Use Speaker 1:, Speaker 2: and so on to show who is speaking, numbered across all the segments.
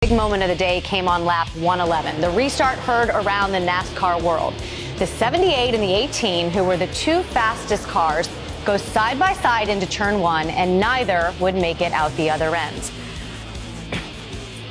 Speaker 1: Big moment of the day came on lap 111. The restart heard around the NASCAR world. The 78 and the 18, who were the two fastest cars, go side by side into turn one, and neither would make it out the other end.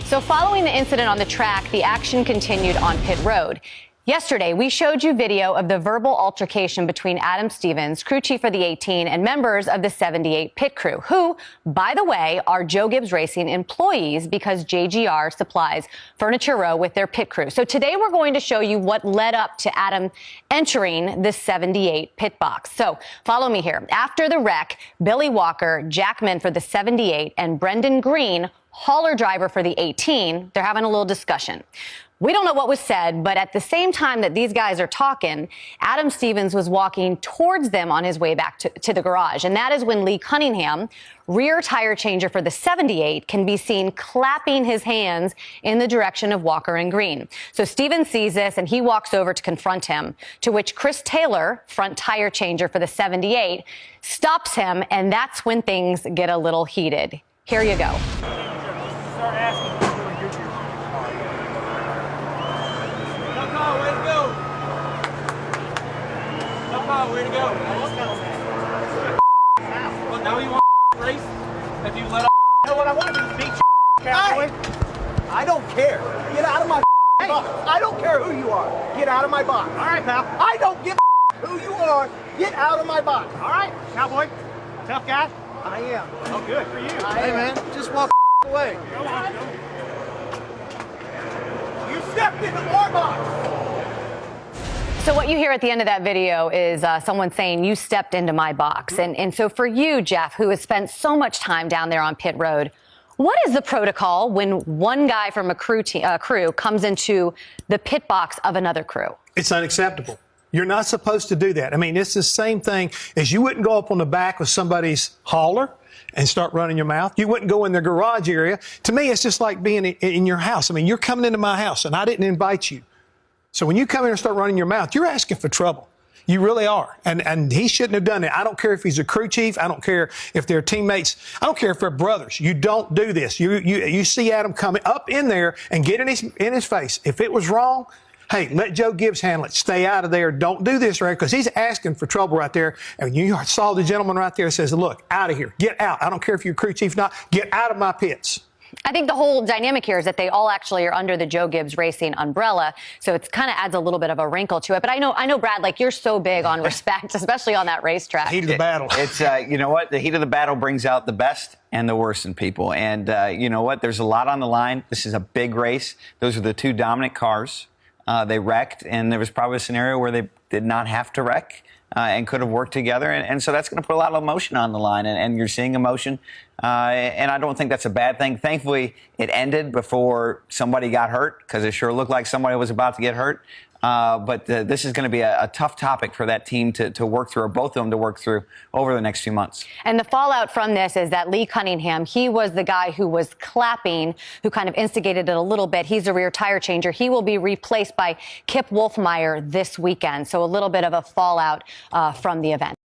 Speaker 1: So following the incident on the track, the action continued on pit road. Yesterday, we showed you video of the verbal altercation between Adam Stevens, crew chief for the 18, and members of the 78 pit crew, who, by the way, are Joe Gibbs Racing employees because JGR supplies Furniture Row with their pit crew. So today we're going to show you what led up to Adam entering the 78 pit box. So follow me here. After the wreck, Billy Walker, Jack Min for the 78, and Brendan Green, hauler driver for the 18, they're having a little discussion. We don't know what was said, but at the same time that these guys are talking, Adam Stevens was walking towards them on his way back to the garage. And that is when Lee Cunningham, rear tire changer for the 78, can be seen clapping his hands in the direction of Walker and Green. So Stevens sees this and he walks over to confront him, to which Chris Taylor, front tire changer for the 78, stops him. And that's when things get a little heated. Here you go.
Speaker 2: Start asking. Way to go. Way to go. Well, now you want to race? If you let
Speaker 3: you know what I want to do is beat you, cowboy. I don't care. Get out of my box. I don't care who you are. Get out of my box. All right, pal. I don't give a who you are. Get out of my box. All right, cowboy. Tough guy. I am. Oh, good for you. Hey, man. Just walk away. Go on. You stepped into our box.
Speaker 1: So what you hear at the end of that video is someone saying, you stepped into my box. And so for you, Jeff, who has spent so much time down there on pit road, what is the protocol when one guy from a crew comes into the pit box of another crew?
Speaker 4: It's unacceptable. You're not supposed to do that. I mean, it's the same thing as you wouldn't go up on the back of somebody's hauler and start running your mouth. You wouldn't go in their garage area. To me, it's just like being in your house. I mean, you're coming into my house and I didn't invite you. So when you come in and start running your mouth, you're asking for trouble. You really are. And he shouldn't have done it. I don't care if he's a crew chief. I don't care if they're teammates. I don't care if they're brothers. You don't do this. You see Adam coming up in there and get in his face. If it was wrong, hey, let Joe Gibbs handle it. Stay out of there. Don't do this, right? Because he's asking for trouble right there. And you saw the gentleman right there says, look, out of here. Get out. I don't care if you're crew chief or not. Get out of my pits.
Speaker 1: I think the whole dynamic here is that they all actually are under the Joe Gibbs Racing umbrella, so it kind of adds a little bit of a wrinkle to it. But I know, Brad, like you're so big on respect, especially on that racetrack.
Speaker 4: Heat of the battle.
Speaker 5: It's you know what? The heat of the battle brings out the best and the worst in people. And you know what? There's a lot on the line. This is a big race. Those are the two dominant cars. They wrecked, and there was probably a scenario where they did not have to wreck. And could have worked together. And so that's going to put a lot of emotion on the line. And you're seeing emotion. And I don't think that's a bad thing. Thankfully, it ended before somebody got hurt, because it sure looked like somebody was about to get hurt. But this is going to be a tough topic for that team to work through, or both of them to work through over the next few months.
Speaker 1: And the fallout from this is that Lee Cunningham, he was the guy who was clapping, who kind of instigated it a little bit. He's a rear tire changer. He will be replaced by Kip Wolfmeyer this weekend. So a little bit of a fallout from the event.